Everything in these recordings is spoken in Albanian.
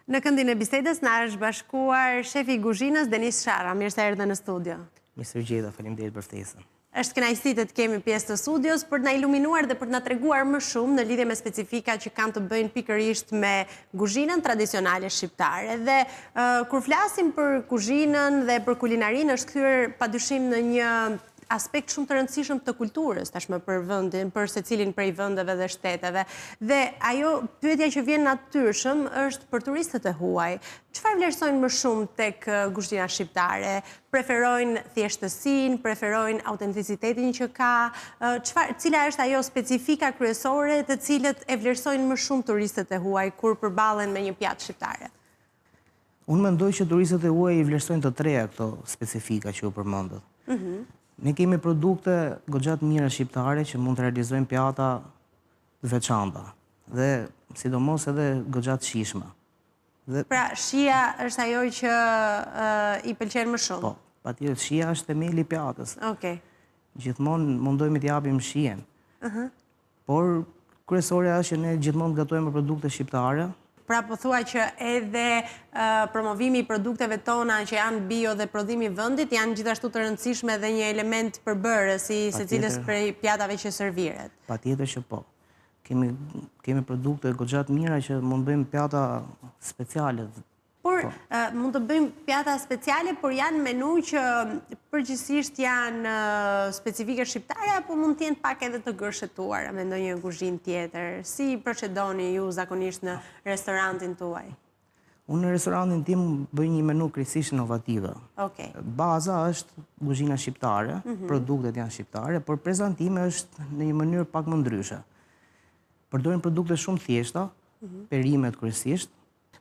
Në këndin e bisedës na është bashkuar shefi i kuzhinës Denis Shara. Mirë se erdhe në studio. Mirë se u gjeta, faleminderit për ftesën. Është kënaqësi të kemi pjesë të studios për të na iluminuar dhe për të na treguar më shumë në lidhje me specifika që kanë të bëjnë pikërisht me kuzhinën tradicionale shqiptare. Dhe kur flasim për kuzhinën dhe për kulinarinë, është kthyer padyshim në një aspekt shumë të rëndësishëm të kulturës tashmë për vendin, për secilin prej vendeve dhe shteteve. Dhe ajo pyetja që vjen natyrshëm është për turistët e huaj. Çfarë vlerësojnë më shumë tek kuzhina shqiptare? Preferojnë thjeshtësinë, preferojnë autenticitetin që ka? Cila është ajo specifika kryesore të cilët e vlerësojnë më shumë turistët e huaj kur përballen me një pjatë shqiptare? Unë mendoj që turistët e huaj i vlerësojnë të treja këto specifika që u përmendët. Ne kemi produkte goxha të mira shqiptare që mund të realizojnë pjata të veçanta dhe sidomos edhe goxha të shijshme. Pra, shija është ajo që i pëlqen më shumë? Po, patjetër, shija është themeli i pjatës. Okej. Gjithmonë mundojmë t'i japim shijen. Por kryesorja është që ne gjithmonë gatojmë produkte shqiptare. Pra po thua që edhe promovimi i produkteve tona që janë bio dhe prodhimi i vendit janë gjithashtu të rëndësishme dhe një element përbërës i secilës prej pjatave që serviret. Patjetër që po. Kemi produkte goxha të mira që mund bëjmë pjata speciale. Por mund të bëjmë pjata speciale, por janë menu që përgjithsisht janë specifike shqiptare apo mund të jenë pak edhe të gërshetuara me ndonjë kuzhinë tjetër? Si procedoni ju zakonisht në restorantin tuaj? Unë në restorantin tim bëj një menu krejtësisht inovative. Okej. Baza është kuzhina shqiptare, produktet janë shqiptare, por prezantimi është në një mënyrë pak më ndryshe. Përdorim produkte shumë thjeshta, perimet kryesisht.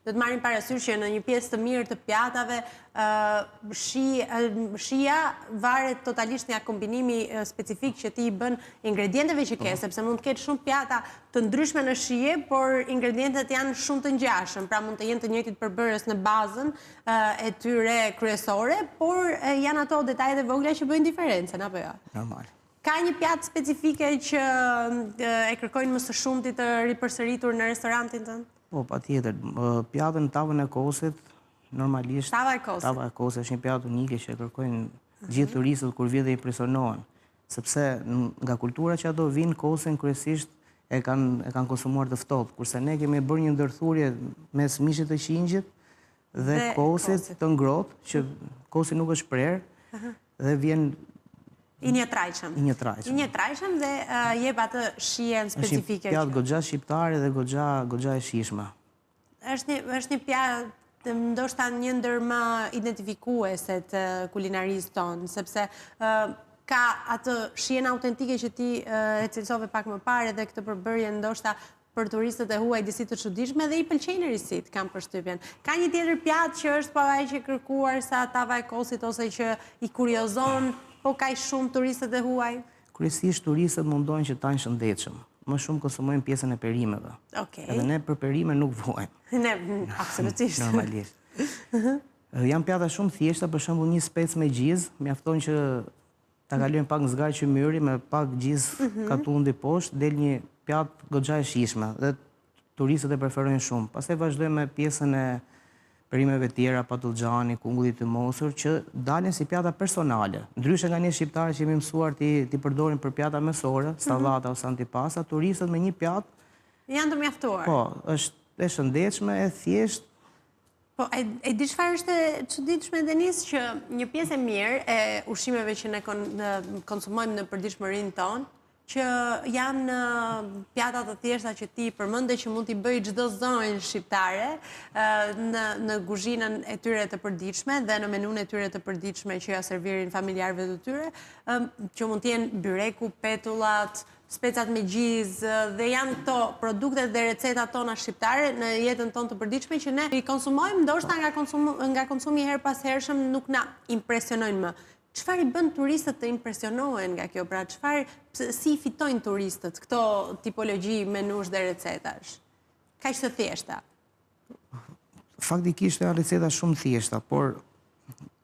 Do të marrim parasysh që në një pjesë të mirë të pjatave shija varet totalisht nga kombinimi specifik që ti i bën ingredienteve që ke, sepse mund të ketë shumë pjata të ndryshme në shije, por ingredientet janë shumë të ngjashëm, pra mund të jenë të njëjtit përbërës në bazën e tyre kryesore, por janë ato detajet e vogla që bëjnë diferencën, apo jo? Normal. Ka një pjatë specifike që e kërkojnë më së shumti të ripërsëritur në restorantin tënd? Po, patjetër. Pjatën tavën e kosit, normalisht... Tava e kosit? Tava e kosit është një pjatë unike që e kërkojnë gjithë turistët kur vjen dhe impresionohen. Sepse nga kultura që ato vinë, kosin kryesisht e kanë konsumuar të ftohtë, kurse ne kemi bërë një ndërthurje mes mishit të qingjit dhe kosit të ngrohtë, që kosi nuk është prerë dhe vjen I një trajshëm. I një trajshëm dhe jep atë shijen specifike. Është një pjatë goxha shqiptare dhe goxha e shijshme. Është një pjatë ndoshta një ndër më identifikuese të kulinarisë tonë, sepse ka atë shijen autentike që ti e cilësove pak më parë dhe këtë përbërje ndoshta për turistët e huaj disi të çuditshme dhe i pëlqejnë risit, kam përshtypjen. Ka një tjetër pjatë që është pa aq e kërkuar sa tava e kosit ose që i kuriozon po ka shumë turistët e huaj? Kryesisht turistët mundohen që tajnë shëndetshëm. Më shumë konsumojnë pjesën e perimeve. Edhe ne për perime nuk vuajmë. Ne, absolutisht. Normalisht. Janë pjata shumë thjeshta, për shembull një spec me gjizë, mjafton që ta kalojmë pak në zgarë qymyri me pak gjizë katundi poshtë, del një pjatë goxha e shijshme dhe turistët e preferojnë shumë. Pastaj vazhdojmë me pjesën e perimeve tjera, patullxhani, kungulli të mosur, që dalin si pjata personale. Ndryshe nga ne shqiptarë që jemi mësuar ti përdorin për pjata mesore, sallata ose antipasta, turistët me një pjatë janë të mjaftuar. Po, është e shëndetshme, e thjeshtë. Po, e di çfarë është e çuditshme, Denis, që një pjesë e mirë e ushqimeve që ne konsumojmë në përditshmërinë tonë, që janë pjatat të thjeshta që ti përmende që mund t'i bëj çdo zonjë shqiptare në kuzhinën e tyre të përditshme dhe në menun e tyre të përditshme që ja servirin familjarëve të tyre, që mund t'jenë byreku, petullat, specat me gjizë dhe janë këto produktet dhe recetat tona shqiptare në jetën tonë të përditshme që ne i konsumojmë, ndoshta nga konsumi her pas hershëm nuk na impresionojnë më. Çfarë i bën turistët të impresionohen nga kjo? Pra, si i fitojnë turistët këto tipologji menush dhe recetash? Kaq të thjeshta? Faktikisht janë receta shumë thjeshta, por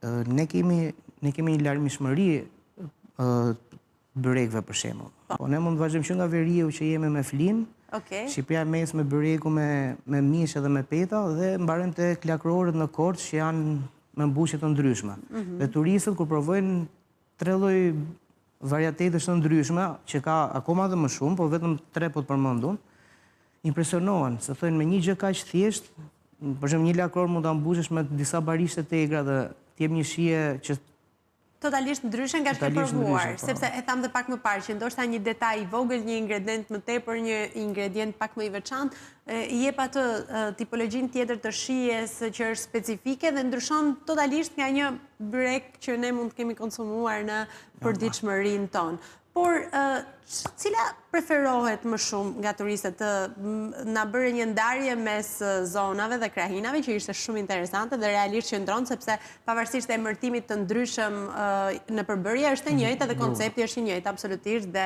ne kemi një larmishmëri byrekëve për shembull. Po ne mund të vazhdojmë që nga veriu që jemi me flin, Okej. Shqipëria mes me byreku, me mish edhe me peta dhe mbaron te klakrorët në Korçë që janë me mbushje të ndryshme. Dhe turistët kur provojnë 3 lloj variatetesh të ndryshme, që ka akoma dhe më shumë, po vetëm 3 po të përmendun, impresionohen, se thonë me një gjë kaq thjesht, për shembull një lakror mund ta mbushësh me disa barishte tegra dhe të jep një shije që Totalisht ndryshe nga që ke provuar, sepse e tham dhe pak më parë që ndoshta një detaj i vogël, një ingredient më tepër, një ingredient pak më i veçantë, i jep atë tipologjinë tjetër të shijes që është specifike dhe ndryshon totalisht nga një byrek që ne mund të kemi konsumuar në përditshmërinë tonë. Por, cila preferohet më shumë nga turistët? Na bërë një ndarje mes zonave dhe krahinave, që ishte shumë interesante dhe realisht qëndron, sepse pavarësisht e emërtimit të ndryshëm në përbërje, është e njëjtë dhe koncepti është i njëjtë, absolutisht, dhe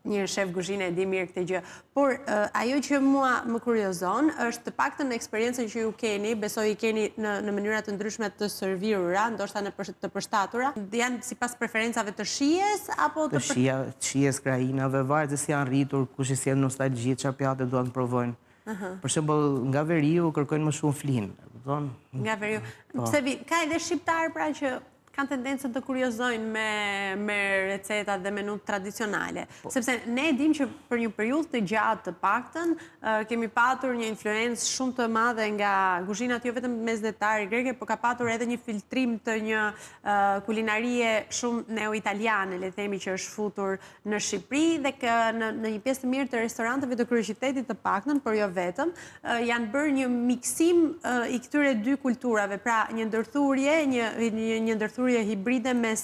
një shef kuzhine e di mirë këtë gjë. Por, ajo që mua më kuriozon, është të paktën në eksperiencën që ju keni, besoj i keni në mënyrat të ndryshme të servirura, ndoshta në të përshtatura, janë sipas preferencave të shijes, apo të shijes, krahinave, varet se si janë rritur, kush i sjell nostalgji, çfarë pjatë duan të provojnë. Për shembull, nga veriu kërkojnë më shumë flinë, kupton? Nga veriu. Pse ka edhe shqiptar pra që kanë tendencën të kuriozojnë me recetat dhe menut tradicionale. Sepse ne dim që për një periudhë të gjatë të paktën, kemi patur një influencë shumë të madhe nga kuzhinat jo vetëm mesdhetare greke, por ka patur edhe një filtrim të një kulinarie shumë neo-italiane, le themi, që është futur në Shqipëri dhe në një pjesë të mirë të restoranteve të kryeqytetit të paktën, por jo vetëm, janë bërë një miksim i këtyre dy kulturave, pra një ndërthurje, një ndërthurje hibride mes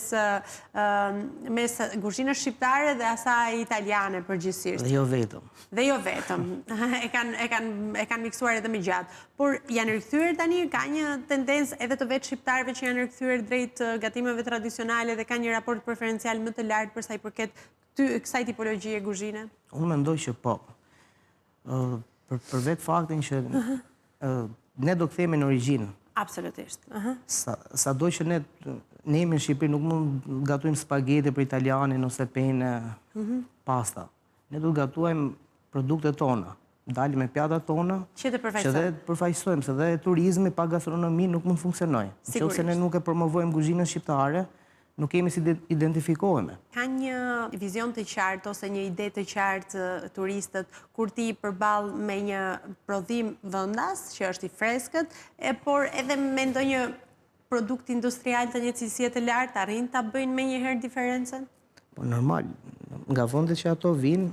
kuzhinës shqiptare dhe asaj italiane përgjithsisht. Dhe jo vetëm. Dhe jo vetëm. E kanë miksuar edhe më gjatë. Por janë rikthyer tani, ka një tendencë edhe të vetë shqiptarëve që janë rikthyer drejt gatimeve tradicionale dhe ka një raport preferencial më të lartë për sa i përket kësaj tipologjie kuzhine? Unë mendoj që po. Për vetë faktin që ne do kthehemi në origjinë. Absolutisht. Sa do që ne jemi në Shqipëri nuk mund gatojmë spaghetti për italianin ose pene, pasta. Ne do të gatuajmë produktet tona, dalim me pjatat tona, që dhe përfaqësojmë, se dhe turizmi pa gastronomi nuk mund funksionojë. Nëse ne nuk e promovojmë kuzhinën shqiptare, nuk kemi si identifikohemi. Ka një vizion të qartë ose një ide të qartë turistët kur ti përballë me një prodhim vendas, që është i freskët, por edhe me ndonjë produkt industrial të një cilësie të lartë, arrin ta bëjnë me njëherë diferencën? Po normal, nga vendet që ato vinë,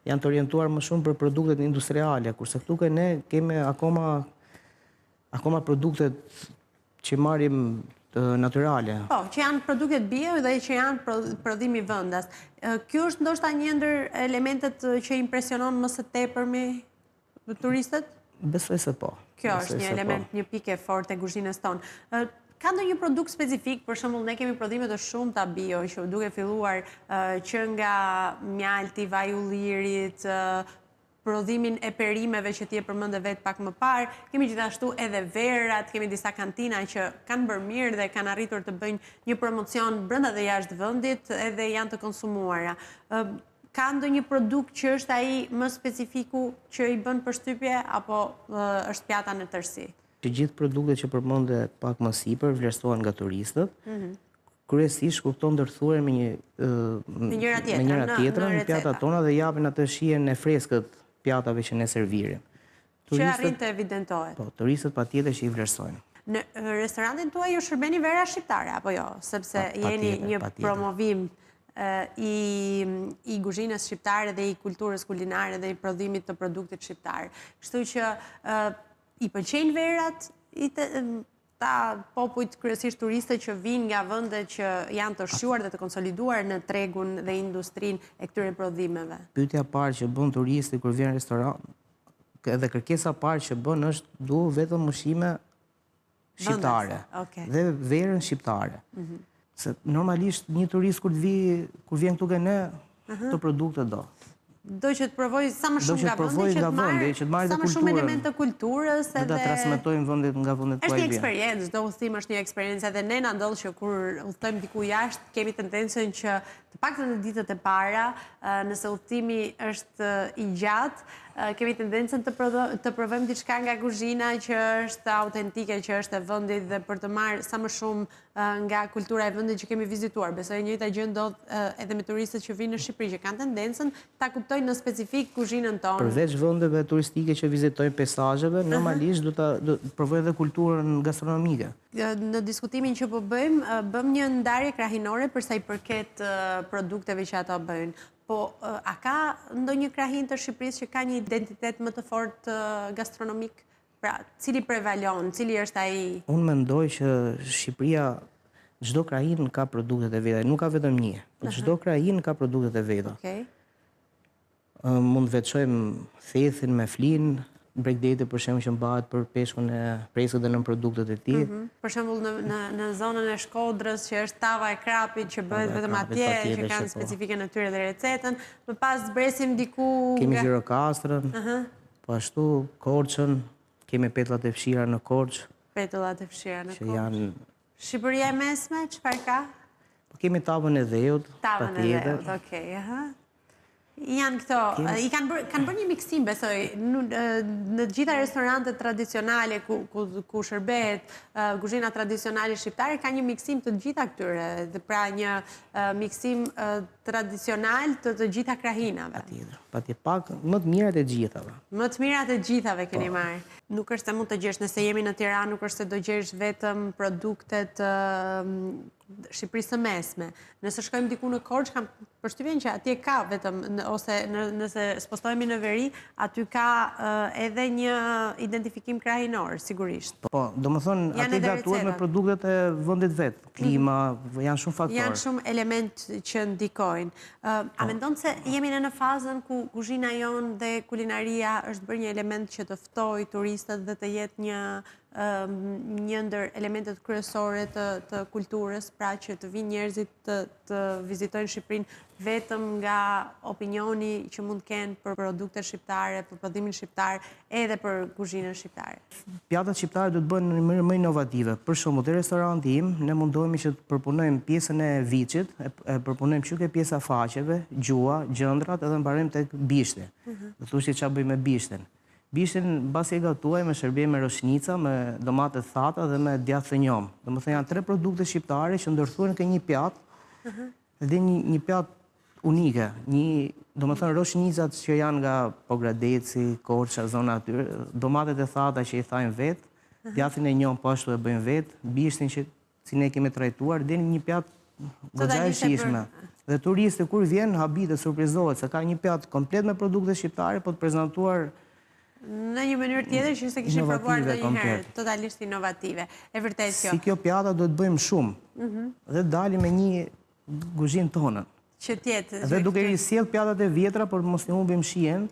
janë të orientuar më shumë për produktet industriale, kurse këtu që ne kemi akoma produktet që marrim naturale. Po, që janë produktet bio dhe që janë prodhimi vendas. Kjo është ndoshta një ndër elementet që impresionon më së tepërmi turistët? Besoj se po. Kjo është një element, një pikë e fortë e kuzhinës tonë. Ka ndonjë produkt specifik, për shembull ne kemi prodhime të shumta bio që duke filluar që nga mjalti, vaj ullirit, prodhimin e perimeve që ti e përmendë vetë pak më parë, kemi gjithashtu edhe verat, kemi disa kantina që kanë bërë mirë dhe kanë arritur të bëjnë një promocion brenda dhe jashtë vendit edhe janë të konsumuara. Ka ndonjë produkt që është ai më specifiku që i bën përshtypje apo është pjata në tërësi? Të gjithë produktet që përmendë pak më sipër vlerësohen nga turistët. Kryesisht kur këto ndërthuren me njëra tjetrën në pjatat tona dhe japin atë shijen e freskët pjatave që ne servirim. Që arrin të evidentohet. Po, turistët patjetër që i vlerësojnë. Në restorantin tuaj ju shërbeni vera shqiptare apo jo? Sepse jeni një promovim i kuzhinës shqiptare dhe i kulturës kulinare dhe i prodhimit të produktit shqiptar. Kështu që i pëlqejnë verat, ta popujt kryesisht turiste që vinë nga vende që janë të shquar dhe të konsoliduar në tregun dhe industrinë e këtyre prodhimeve. Pyetja parë që bën turisti kur vjen në restoran, edhe kërkesa parë që bën është du vetëm ushqime shqiptare dhe verën shqiptare. Se normalisht një turist kur vjen këtu ke ne, të produkte do. Do që të provoj sa më shumë nga vendi, që të marrë sa më shumë element të kulturës. Dhe të transmetojmë vendet nga vendet tuaj vjen. Është një eksperiencë, do udhëtim është një eksperiencë, edhe ne na ndodh që kur udhëtojmë diku jashtë, kemi tendencën që të paktën në ditët e para nëse udhëtimi është i gjatë, kemi tendencën të provojmë diçka nga kuzhina që është autentike, që është e vendit dhe për të marrë sa më shumë nga kultura e vendit që kemi vizituar. Besoj e njëjta gjë ndodh edhe me turistët që vinë në Shqipëri, që kanë tendencën ta kuptojnë në specifik kuzhinën tonë. Përveç vendeve turistike që vizitojnë peizazheve, normalisht do të provojë edhe kulturën gastronomike. Në diskutimin që po bëm një ndarje krahinore për sa i përket produkteve që ato bëjnë. Po, a ka ndonjë krahin të Shqipërisë që ka një identitet më të fortë gastronomik? Pra, cili prevalon, cili është ai? Unë mendoj që Shqipëria, çdo krahin ka produktet e veta, nuk ka vetëm një, por çdo krahin ka produktet e veta. Okej. Mund të veçojmë thethin me flin, bregdeti për shembull që mbahet për peshkun e preskët dhe nën produktet e tij. Për shembull në zonën e Shkodrës që është tava e krapit që bëhet vetëm atje, që kanë specifike natyrë dhe recetën. Më pas zbresim diku Kemi Gjirokastrën, po ashtu Korçën, kemi petullat e fshira në Korçë. Petullat e fshira në Korçë. Që janë... Shqipëria e mesme, çfarë ka? Po kemi tavën e dheut, Tavën e dheut, okej, Janë këto, kanë bërë një miksim, besoj, në gjitha restorantet tradicionale ku shërbehet kuzhina tradicionale shqiptare, ka një miksim të gjitha këtyre, dhe pra një miksim tradicional të gjitha krahinave. Patjetër, pak më të mirat e gjithave. Më të mirat e gjithave keni marrë. Nuk është se mund të gjesh, nëse jemi në Tiranë, nuk është se do gjesh vetëm produktet Shqipërisë së mesme. Nëse shkojmë diku në Korçë, kam përshtypjen që atje ka vetëm, ose nëse spostohemi në veri, aty ka edhe një identifikim krahinor, sigurisht. Po, domethënë aty gatuhet me produktet e vendit vet, klima, janë shumë faktorë. Janë shumë element që ndikojnë. A mendon se jemi në fazën ku kuzhina jonë dhe kulinaria është bërë një element që të ftojë turistët dhe të jetë një ndër elementet kryesore të kulturës, pra që të vinë njerëzit të vizitojnë Shqipërinë vetëm nga opinioni që mund kenë për produktet shqiptare, për prodhimin shqiptar, edhe për kuzhinën shqiptare. Pjatat shqiptare do të bëhen në mënyrë më inovative. Për shembull, te restoranti im, ne mundohemi që të përpunojmë pjesën e viçit, e përpunojmë çuke pjesa faqeve, gjua, gjëndrat, edhe mbarojmë tek bishti. Do thoshte çfarë bëjmë me bishtin. Bishtin mbasi e gatuajmë me shërbim me roshnica, me domate thata dhe me djathë të njom. Domethënë janë 3 produkte shqiptare që ndërthuhen në një pjatë, dhe një pjatë unike. Domethënë roshnicat që janë nga Pogradeci, Korça, zona aty, domatet e thata që i thajnë vetë, djathin e njom po ashtu e bëjmë vetë, bishtin që si ne kemi trajtuar, dhe një pjatë goxha e shijshme. Dhe turisti kur vjen habitet, surprizohet se ka një pjatë komplet me produkte shqiptare, po të prezantuar në një mënyrë tjetër që se kishin provuar ndonjëherë, totalisht inovative. E vërtet kjo. Si kjo pjata do të bëjmë shumë dhe dalim me një kuzhinë tonën. Që tjetë. Dhe duke risjell pjatat e vjetra, por mos të humbim shijen.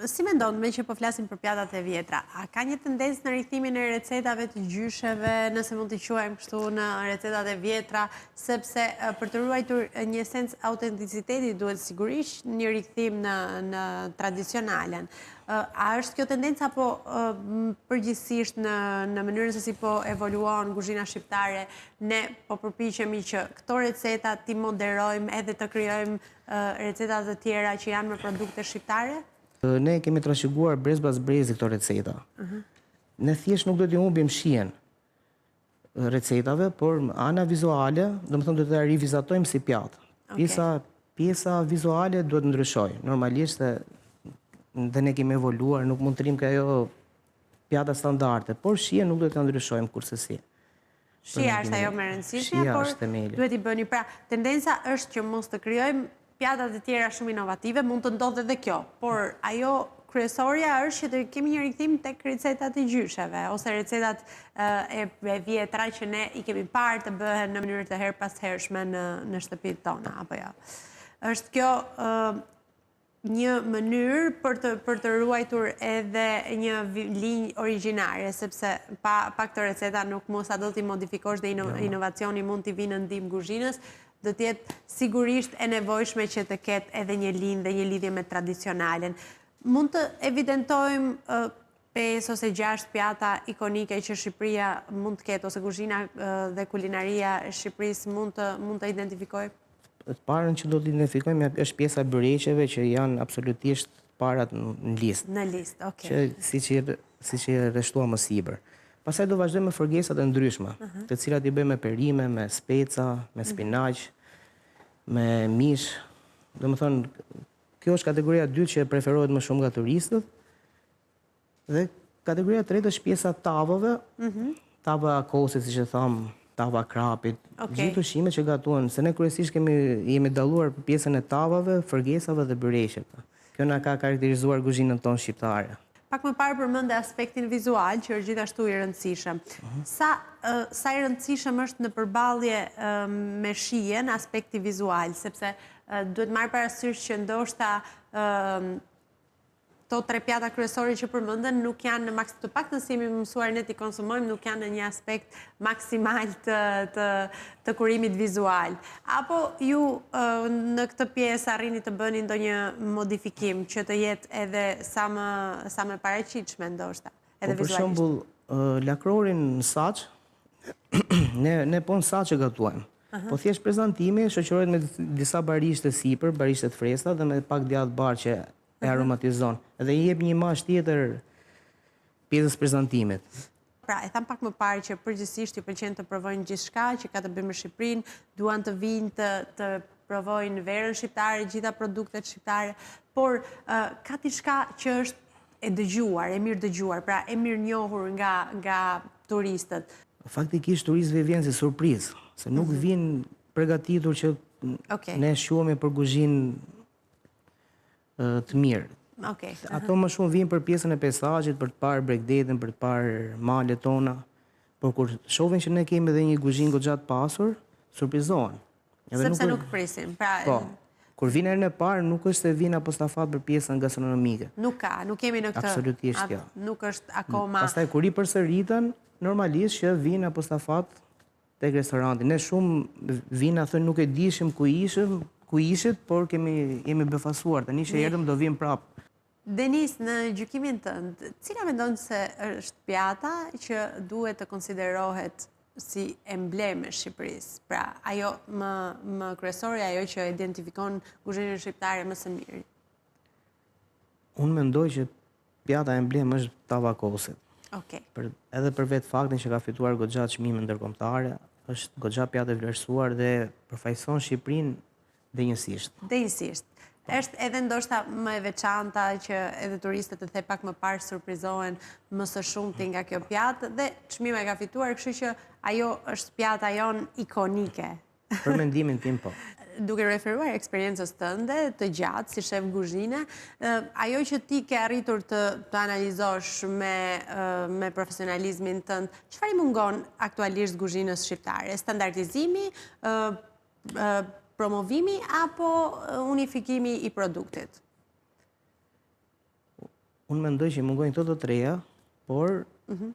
Si mendon, me që po flasim për pjatat e vjetra, a ka një tendencë në rikthimin e recetave të gjysheve, nëse mund të quajmë kështu në recetat e vjetra, sepse për të ruajtur një esencë autenticiteti duhet sigurisht një rikthim në tradicionalen. A është kjo tendenca apo përgjithsisht në mënyrën se si po evoluon kuzhina shqiptare, ne po përpiqemi që këto receta ti moderojmë edhe të krijojmë receta të tjera që janë me produkte shqiptare? Ne kemi trashëguar brez pas brezi këto receta. Ne thjesht nuk do t'i humbim shijen recetave, por ana vizuale, domethënë do të rivizatojmë si pjatë. Pjesa vizuale duhet ndryshojë. Normalisht dhe ne kemi evoluar, nuk mund të rrim ka ajo pjata standarde, por shijen nuk do të ndryshojmë kurse si. Shija është ajo më e rëndësishme, por duhet i bëni. Pra, tendenca është që mos të krijojmë pjatat e tjera shumë inovative, mund të ndodhe dhe kjo, por ajo kryesorja është që të kemi një rikthim tek recetat e gjysheve, ose recetat e vjetra që ne i kemi parë të bëhen në mënyrë të her pas hershme në shtëpitë tona, apo jo. Është kjo një mënyrë për të ruajtur edhe një linjë origjinare, sepse pa këto receta nuk mos do t'i modifikosh dhe inovacioni mund t'i vinë në ndihmë kuzhinës, do t'jetë sigurisht e nevojshme që të ketë edhe një linjë dhe një lidhje me tradicionalen. Mund të evidentojmë 5 ose 6 pjata ikonike që Shqipëria mund të ketë, ose kuzhina dhe kulinaria e Shqipërisë mund të identifikojë? të parën që do të identifikojmë është pjesa e byreqeve që janë absolutisht parat në listë. Në listë, okay. Që si që rreshtuam më sipër. Pastaj do vazhdojmë me forgesat e ndryshme, të cilat i bëjmë me perime, me speca, me spinaq, me mish. Domethënë, kjo është kategoria e dytë që preferohet më shumë nga turistët. Dhe kategoria e tretë është pjesa e tavave, tava kosit, siç e tham, tava krapit, gjithë ushqimet që gatuan, se ne kryesisht jemi dalluar për pjesën e tavave, forgesave dhe byreqeve. Kjo na ka karakterizuar kuzhinën tonë shqiptare. Pak më parë përmendë aspektin vizual, që është gjithashtu i rëndësishëm. Sa i rëndësishëm është në përballje me shijen aspekti vizual, sepse duhet marrë parasysh që ndoshta to 3 pjata kryesore që përmendën nuk janë të paktën si jemi mësuar ne t'i konsumojmë, nuk janë në një aspekt maksimal të kurimit vizual. Apo ju në këtë pjesë arrini të bëni ndonjë modifikim që të jetë edhe sa më paraqitshme ndoshta, edhe Për vizualisht. shembull, lakrorin në saç, ne po në saç e gatuajmë. Po thjesht prezantimi shoqërohet me disa barishte sipër, barishte të freskëta dhe me pak djathë bar që e aromatizon. Edhe i jep një imazh tjetër pjesës prezantimit. Pra, e tham pak më parë që përgjithsisht ju pëlqen të provojnë gjithçka që ka të bëjë me Shqipërinë, duan të vinë të provojnë verën shqiptare, gjitha produktet shqiptare, por ka diçka që është e dëgjuar, e mirë dëgjuar, pra e mirë njohur nga turistët. Faktikisht turistëve vjen si surprizë, se nuk vinë përgatitur që ne shuhemi për kuzhinë të mirë. Ato më shumë vinë për pjesën e peisazhit, për të parë Bregdetin, për të parë malet tona, por kur shohin që ne kemi edhe një kuzhinë goxha të pasur, surprizohen. Sepse nuk prisin. Po. Kur vinë herën e parë, nuk është se vinë apostafat për pjesën gastronomike. Nuk kemi në këtë. Absolutisht jo. Nuk është akoma. Pastaj kur i përsëriten, normalisht që vinë apostafat tek restoranti. Ne shumë vinë thënë nuk e dishim ku ishit, por jemi befasuar. Tani që erdhëm do vim prapë. Denis, në gjykimin tënd, cila mendon se është pjata që duhet të konsiderohet si embleme Shqipërisë? Pra, ajo më kryesore, ajo që identifikon kuzhinën shqiptare më së miri? Unë mendoj që pjata emblem është tava kosit. Edhe për vetë faktin që ka fituar goxha çmime ndërkombëtare, është goxha pjatë e vlerësuar dhe përfaqëson Shqipërinë denjësisht. Është edhe ndoshta më e veçanta që edhe turistët e the pak më parë surprizohen më së shumti nga kjo pjatë dhe çmime ka fituar, kështu që ajo është pjata jon ikonike. Për mendimin tim po. Duke referuar eksperiencës tënde të gjatë si shef kuzhine, ajo që ti ke arritur të analizosh me profesionalizmin tënd, çfarë i mungon aktualisht kuzhinës shqiptare? Standardizimi, promovimi apo unifikimi i produktit? Unë mendoj që i mungojnë këto të treja, por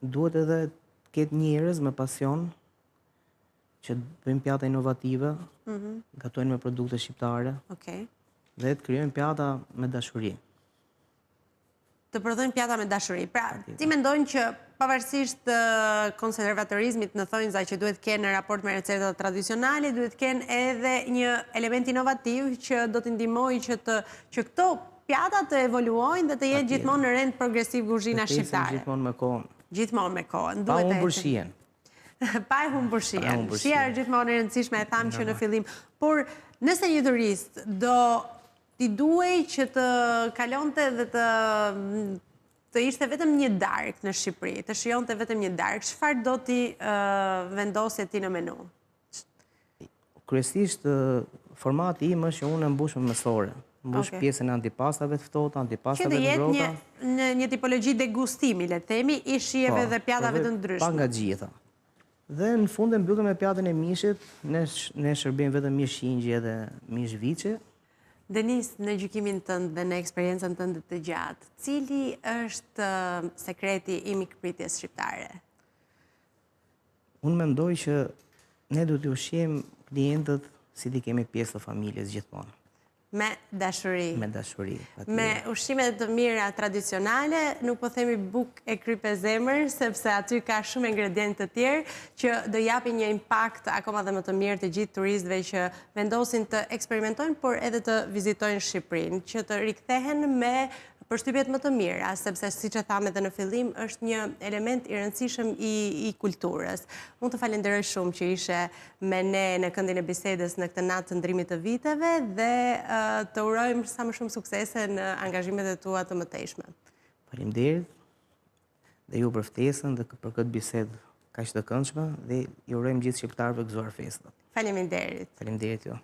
duhet edhe të ketë njerëz me pasion që bëjmë pjata inovative, gatojnë me produkte shqiptare dhe të krijojnë pjata me dashuri. Të prodhojnë pjata me dashuri. Pra, ti mendojnë që pavarësisht konservatorizmit në thonjza që duhet kenë në raport me recetat tradicionale, duhet kenë edhe një element inovativ që do të ndihmojë që këto pjata të evoluojnë dhe të jetë gjithmonë në rend progresiv kuzhina shqiptare. Gjithmonë me kohën. Gjithmonë me kohën. Pa humbur shijen. Pa e humbur shijen. Shija është gjithmonë e rëndësishme, e thamë që në fillim. Por nëse një turist do t'i duhej që të kalonte dhe të ishte vetëm një darkë në Shqipëri, të shijonte vetëm një darkë, çfarë do t'i vendosje ti në menu? Kryesisht, formati im është që unë e mbush me mësore. Mbush pjesën e antipastave të ftohta, antipastave të ngrohta. Që të jetë një tipologji degustimi, le të themi, i shijeve dhe pjatave të ndryshme. Pa nga gjitha. Dhe në fund e mbyllëm me pjatën e mishit, ne shërbejmë vetëm mish qingje dhe mish viçe. Denis, në gjykimin tënd dhe në eksperiencën tënde të gjatë, cili është sekreti i mikpritjes shqiptare? Unë mendoj që ne duhet të ushqejmë klientët si ti kemi pjesë të familjes gjithmonë. Me dashuri. Me dashuri. Me ushqimet të mira tradicionale, nuk po themi bukë e kryp e zemër, sepse aty ka shumë ingredientë të tjerë që do japin një impakt akoma dhe më të mirë të gjithë turistëve që vendosin të eksperimentojnë, por edhe të vizitojnë Shqipërinë, që të rikthehen me përshtypjet më të mira, sepse siç e thamë edhe në fillim, është një element i rëndësishëm i kulturës. Unë të falenderoj shumë që ishe me ne në këndin e bisedës në këtë natë të ndrimit të viteve dhe të urojmë sa më shumë suksese në angazhimet e tua të mëtejshme. Faleminderit dhe ju për ftesën dhe për këtë bisedë kaq të këndshme dhe ju urojmë gjithë shqiptarëve gëzuar festat. Faleminderit. Faleminderit ju.